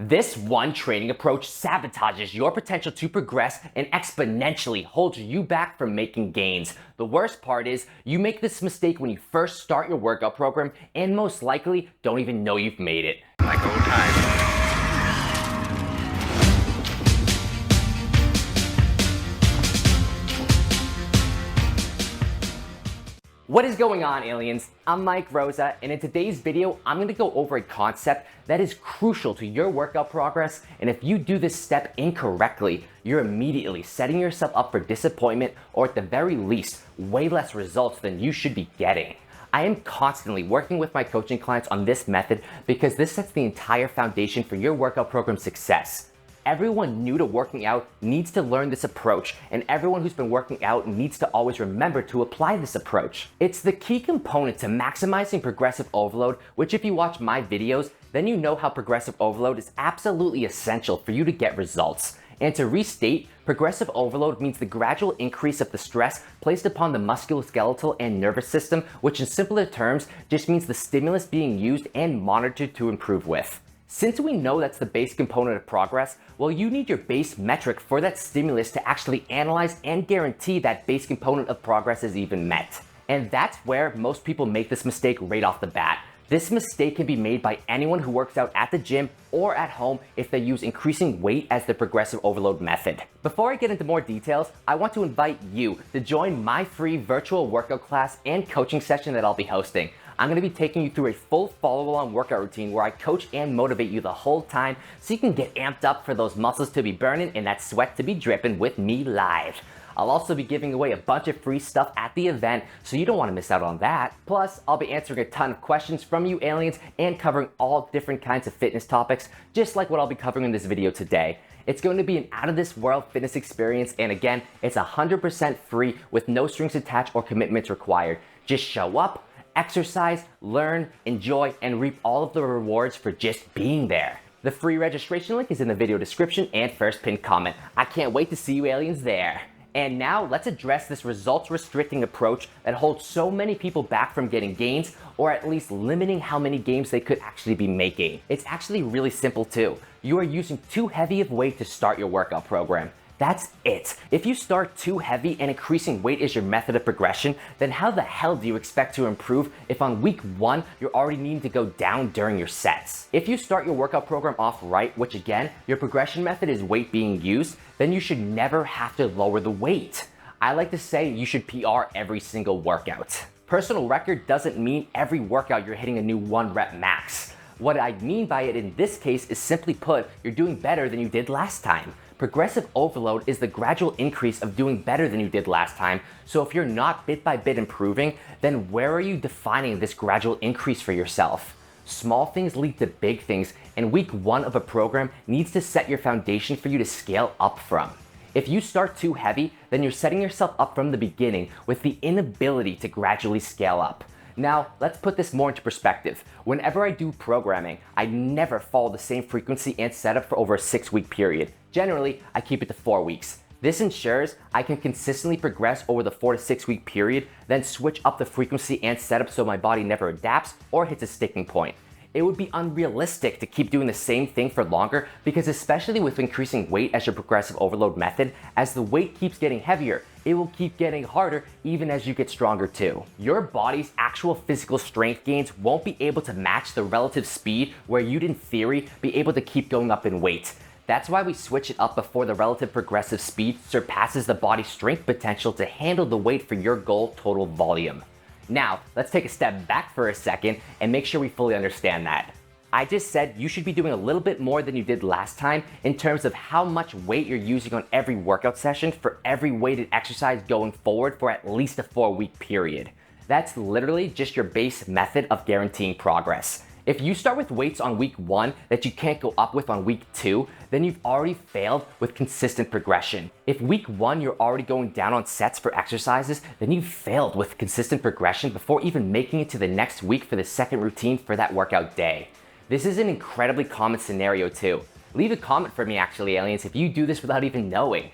This one training approach sabotages your potential to progress and exponentially holds you back from making gains. The worst part is you make this mistake when you first start your workout program and most likely don't even know you've made it. Like old times. What is going on, aliens? I'm Mike Rosa, and in today's video, I'm going to go over a concept that is crucial to your workout progress, and if you do this step incorrectly, you're immediately setting yourself up for disappointment or at the very least, way less results than you should be getting. I am constantly working with my coaching clients on this method because this sets the entire foundation for your workout program success. Everyone new to working out needs to learn this approach, and everyone who's been working out needs to always remember to apply this approach. It's the key component to maximizing progressive overload, which if you watch my videos, then you know how progressive overload is absolutely essential for you to get results. And to restate, progressive overload means the gradual increase of the stress placed upon the musculoskeletal and nervous system, which in simpler terms just means the stimulus being used and monitored to improve with. Since we know that's the base component of progress, well, you need your base metric for that stimulus to actually analyze and guarantee that base component of progress is even met. And that's where most people make this mistake right off the bat. This mistake can be made by anyone who works out at the gym or at home if they use increasing weight as the progressive overload method. Before I get into more details, I want to invite you to join my free virtual workout class and coaching session that I'll be hosting. I'm going to be taking you through a full follow-along workout routine where I coach and motivate you the whole time so you can get amped up for those muscles to be burning and that sweat to be dripping with me live. I'll also be giving away a bunch of free stuff at the event, so you don't want to miss out on that. Plus, I'll be answering a ton of questions from you aliens and covering all different kinds of fitness topics, just like what I'll be covering in this video today. It's going to be an out-of-this-world fitness experience, and again, it's 100% free with no strings attached or commitments required. Just show up, exercise, learn, enjoy, and reap all of the rewards for just being there. The free registration link is in the video description and first pinned comment. I can't wait to see you aliens there. And now let's address this results restricting approach that holds so many people back from getting gains, or at least limiting how many gains they could actually be making. It's actually really simple too. You are using too heavy of weight to start your workout program. That's it. If you start too heavy and increasing weight is your method of progression, then how the hell do you expect to improve if on week 1 you're already needing to go down during your sets? If you start your workout program off right, which again, your progression method is weight being used, then you should never have to lower the weight. I like to say you should PR every single workout. Personal record doesn't mean every workout you're hitting a new 1 rep max. What I mean by it in this case is simply put, you're doing better than you did last time. Progressive overload is the gradual increase of doing better than you did last time, so if you're not bit by bit improving, then where are you defining this gradual increase for yourself? Small things lead to big things, and week 1 of a program needs to set your foundation for you to scale up from. If you start too heavy, then you're setting yourself up from the beginning with the inability to gradually scale up. Now, let's put this more into perspective. Whenever I do programming, I never follow the same frequency and setup for over a 6-week period. Generally, I keep it to 4 weeks. This ensures I can consistently progress over the 4 to 6 week period, then switch up the frequency and setup so my body never adapts or hits a sticking point. It would be unrealistic to keep doing the same thing for longer because especially with increasing weight as your progressive overload method, as the weight keeps getting heavier, it will keep getting harder even as you get stronger too. Your body's actual physical strength gains won't be able to match the relative speed where you'd in theory be able to keep going up in weight. That's why we switch it up before the relative progressive speed surpasses the body's strength potential to handle the weight for your goal total volume. Now, let's take a step back for a second and make sure we fully understand that. I just said you should be doing a little bit more than you did last time in terms of how much weight you're using on every workout session for every weighted exercise going forward for at least a 4-week period. That's literally just your base method of guaranteeing progress. If you start with weights on week 1 that you can't go up with on week 2, then you've already failed with consistent progression. If week 1 you're already going down on sets for exercises, then you've failed with consistent progression before even making it to the next week for the second routine for that workout day. This is an incredibly common scenario too. Leave a comment for me actually, aliens, if you do this without even knowing.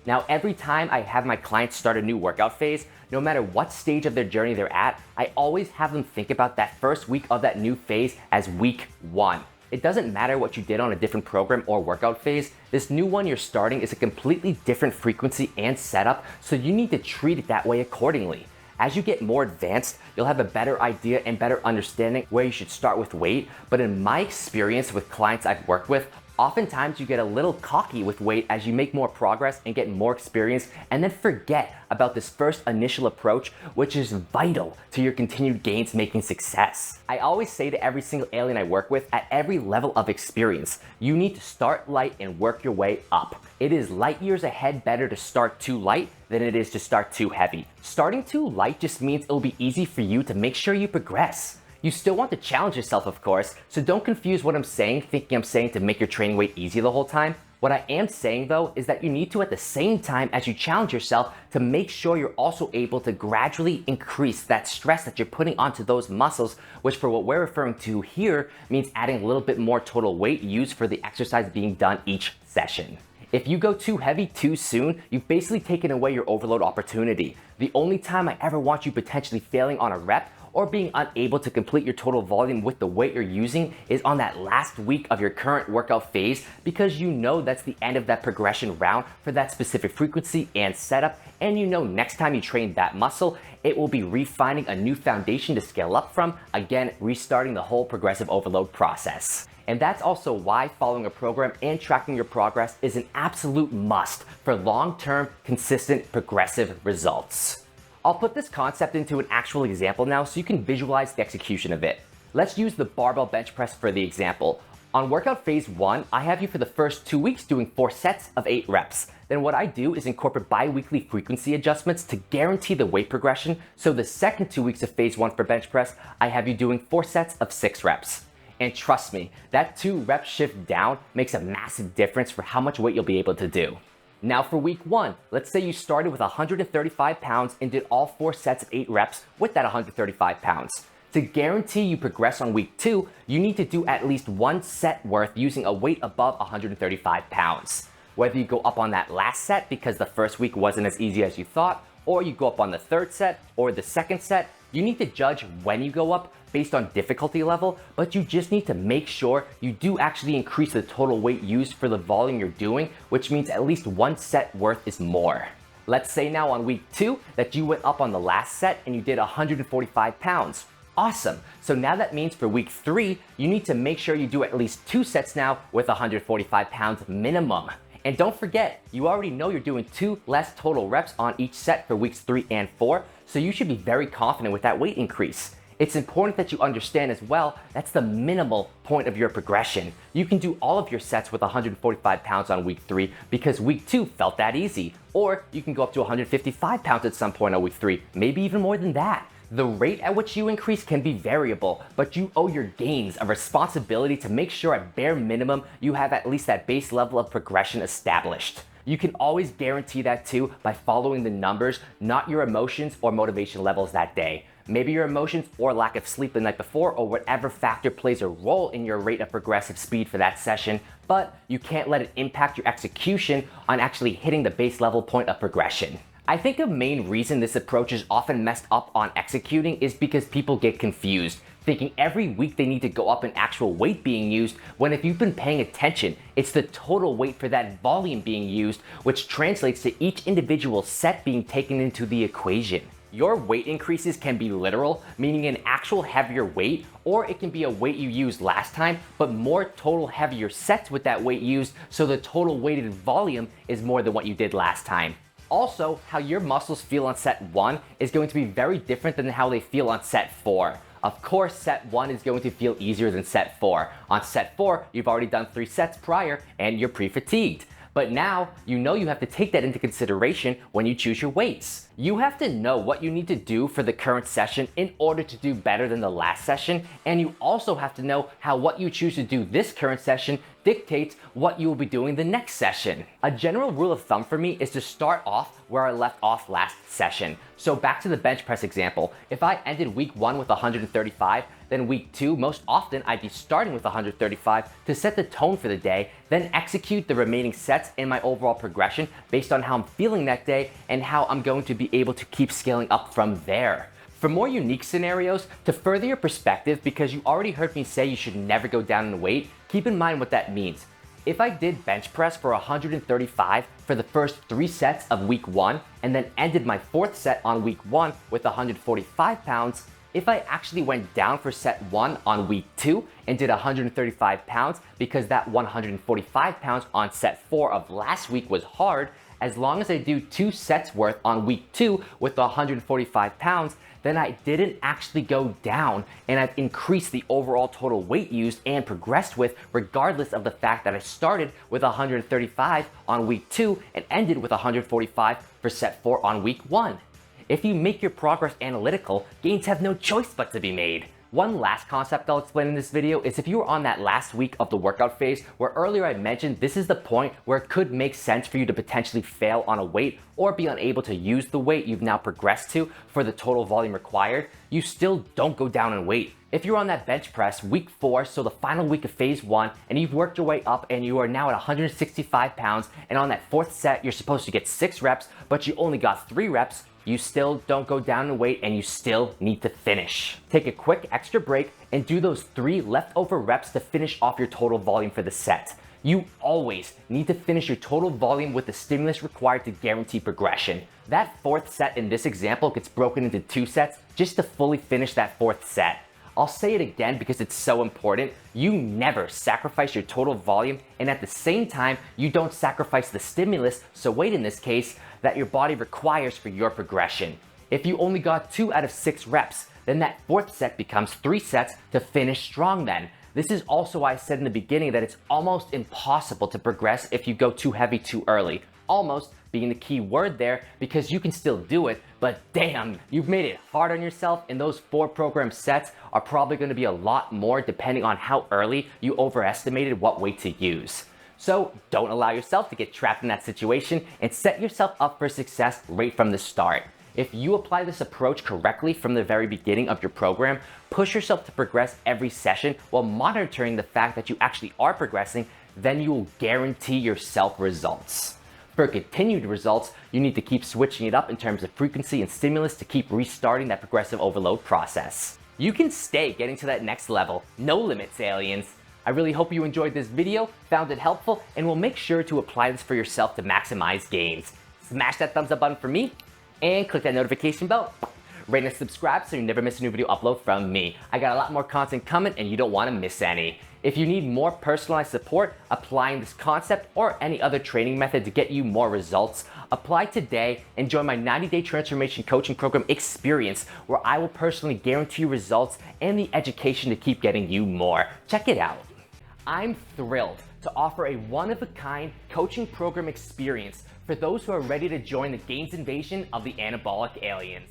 Now, every time I have my clients start a new workout phase, no matter what stage of their journey they're at, I always have them think about that first week of that new phase as week 1. It doesn't matter what you did on a different program or workout phase, this new one you're starting is a completely different frequency and setup, so you need to treat it that way accordingly. As you get more advanced, you'll have a better idea and better understanding where you should start with weight, but in my experience with clients I've worked with, oftentimes you get a little cocky with weight as you make more progress and get more experience and then forget about this first initial approach, which is vital to your continued gains making success. I always say to every single alien I work with at every level of experience, you need to start light and work your way up. It is light years ahead better to start too light than it is to start too heavy. Starting too light just means it'll be easy for you to make sure you progress. You still want to challenge yourself, of course, so don't confuse what I'm saying thinking I'm saying to make your training weight easy the whole time. What I am saying though is that you need to, at the same time as you challenge yourself, to make sure you're also able to gradually increase that stress that you're putting onto those muscles, which for what we're referring to here means adding a little bit more total weight used for the exercise being done each session. If you go too heavy too soon, you've basically taken away your overload opportunity. The only time I ever want you potentially failing on a rep or being unable to complete your total volume with the weight you're using is on that last week of your current workout phase, because you know that's the end of that progression round for that specific frequency and setup, and you know next time you train that muscle, it will be refining a new foundation to scale up from, again, restarting the whole progressive overload process. And that's also why following a program and tracking your progress is an absolute must for long-term, consistent, progressive results. I'll put this concept into an actual example now so you can visualize the execution of it. Let's use the barbell bench press for the example. On workout phase 1, I have you for the first 2 weeks doing 4 sets of 8 reps. Then what I do is incorporate bi-weekly frequency adjustments to guarantee the weight progression, so the second 2 weeks of phase 1 for bench press, I have you doing 4 sets of 6 reps. And trust me, that 2 rep shift down makes a massive difference for how much weight you'll be able to do. Now for week 1, let's say you started with 135 pounds and did all 4 sets of 8 reps with that 135 pounds. To guarantee you progress on week 2, you need to do at least 1 set worth using a weight above 135 pounds. Whether you go up on that last set because the first week wasn't as easy as you thought, or you go up on the 3rd set or the 2nd set, you need to judge when you go up based on difficulty level, but you just need to make sure you do actually increase the total weight used for the volume you're doing, which means at least 1 set worth is more. Let's say now on week 2 that you went up on the last set and you did 145 pounds. Awesome. So now that means for week 3, you need to make sure you do at least 2 sets now with 145 pounds minimum. And don't forget, you already know you're doing 2 less total reps on each set for weeks 3 and 4, so you should be very confident with that weight increase. It's important that you understand as well, that's the minimal point of your progression. You can do all of your sets with 145 pounds on week 3 because week 2 felt that easy. Or you can go up to 155 pounds at some point on week 3, maybe even more than that. The rate at which you increase can be variable, but you owe your gains a responsibility to make sure at bare minimum you have at least that base level of progression established. You can always guarantee that too by following the numbers, not your emotions or motivation levels that day. Maybe your emotions or lack of sleep the night before or whatever factor plays a role in your rate of progressive speed for that session, but you can't let it impact your execution on actually hitting the base level point of progression. I think a main reason this approach is often messed up on executing is because people get confused, thinking every week they need to go up in actual weight being used, when if you've been paying attention, it's the total weight for that volume being used, which translates to each individual set being taken into the equation. Your weight increases can be literal, meaning an actual heavier weight, or it can be a weight you used last time, but more total heavier sets with that weight used, so the total weighted volume is more than what you did last time. Also, how your muscles feel on set 1 is going to be very different than how they feel on set 4. Of course, set 1 is going to feel easier than set 4. On set 4, you've already done 3 sets prior and you're pre-fatigued. But now, you know you have to take that into consideration when you choose your weights. You have to know what you need to do for the current session in order to do better than the last session, and you also have to know how what you choose to do this current session dictates what you will be doing the next session. A general rule of thumb for me is to start off where I left off last session. So back to the bench press example, if I ended week 1 with 135, then week 2, most often I'd be starting with 135 to set the tone for the day, then execute the remaining sets in my overall progression based on how I'm feeling that day and how I'm going to be able to keep scaling up from there. For more unique scenarios, to further your perspective, because you already heard me say you should never go down in weight, Keep in mind what that means. If I did bench press for 135 for the first 3 sets of week 1 and then ended my 4th set on week 1 with 145 pounds, if I actually went down for set 1 on week 2 and did 135 pounds because that 145 pounds on set 4 of last week was hard, as long as I do 2 sets worth on week 2 with 145 pounds, then I didn't actually go down and I've increased the overall total weight used and progressed with, regardless of the fact that I started with 135 on week 2 and ended with 145 for set 4 on week 1. If you make your progress analytical, gains have no choice but to be made. One last concept I'll explain in this video is if you were on that last week of the workout phase where earlier I mentioned this is the point where it could make sense for you to potentially fail on a weight or be unable to use the weight you've now progressed to for the total volume required, you still don't go down in weight. If you're on that bench press week 4, so the final week of phase 1, and you've worked your way up and you are now at 165 pounds, and on that 4th set you're supposed to get 6 reps, but you only got 3 reps, you still don't go down in weight and you still need to finish. Take a quick extra break and do those 3 leftover reps to finish off your total volume for the set. You always need to finish your total volume with the stimulus required to guarantee progression. That 4th set in this example gets broken into 2 sets just to fully finish that 4th set. I'll say it again because it's so important. You never sacrifice your total volume, and at the same time, you don't sacrifice the stimulus, so weight in this case, that your body requires for your progression. If you only got 2 out of 6 reps, then that 4th set becomes 3 sets to finish strong then. This is also why I said in the beginning that it's almost impossible to progress if you go too heavy too early. Almost being the key word there, because you can still do it, but damn, you've made it hard on yourself, and those 4 program sets are probably going to be a lot more depending on how early you overestimated what weight to use. So don't allow yourself to get trapped in that situation and set yourself up for success right from the start. If you apply this approach correctly from the very beginning of your program, push yourself to progress every session while monitoring the fact that you actually are progressing, then you will guarantee yourself results. For continued results, you need to keep switching it up in terms of frequency and stimulus to keep restarting that progressive overload process. You can stay getting to that next level. No limits, aliens. I really hope you enjoyed this video, found it helpful, and will make sure to apply this for yourself to maximize gains. Smash that thumbs up button for me, and click that notification bell. Rate and subscribe so you never miss a new video upload from me. I got a lot more content coming and you don't want to miss any. If you need more personalized support applying this concept or any other training method to get you more results, apply today and join my 90-day transformation coaching program experience, where I will personally guarantee you results and the education to keep getting you more. Check it out. I'm thrilled to offer a one-of-a-kind coaching program experience for those who are ready to join the gains invasion of the anabolic aliens.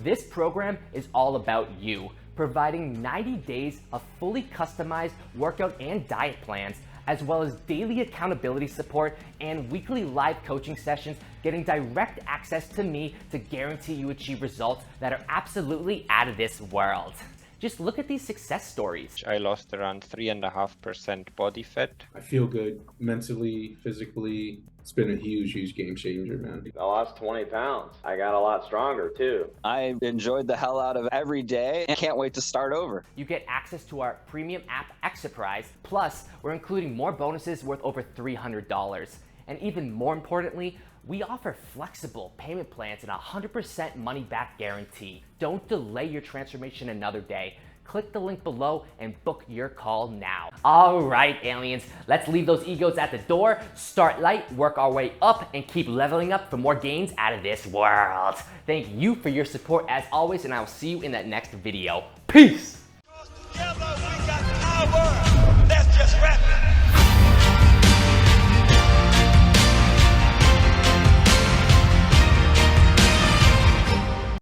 This program is all about you, providing 90 days of fully customized workout and diet plans, as well as daily accountability support and weekly live coaching sessions, getting direct access to me to guarantee you achieve results that are absolutely out of this world. Just look at these success stories. I lost around 3.5% body fat. I feel good mentally, physically. It's been a huge game changer, man. I lost 20 pounds. I got a lot stronger too. I enjoyed the hell out of every day and can't wait to start over. You get access to our premium app, Exerprise, plus we're including more bonuses worth over $300. And even more importantly, we offer flexible payment plans and 100% money back guarantee. Don't delay your transformation another day. Click the link below and book your call now. All right, aliens, let's leave those egos at the door, start light, work our way up, and keep leveling up for more gains out of this world. Thank you for your support as always, and I will see you in that next video. Peace!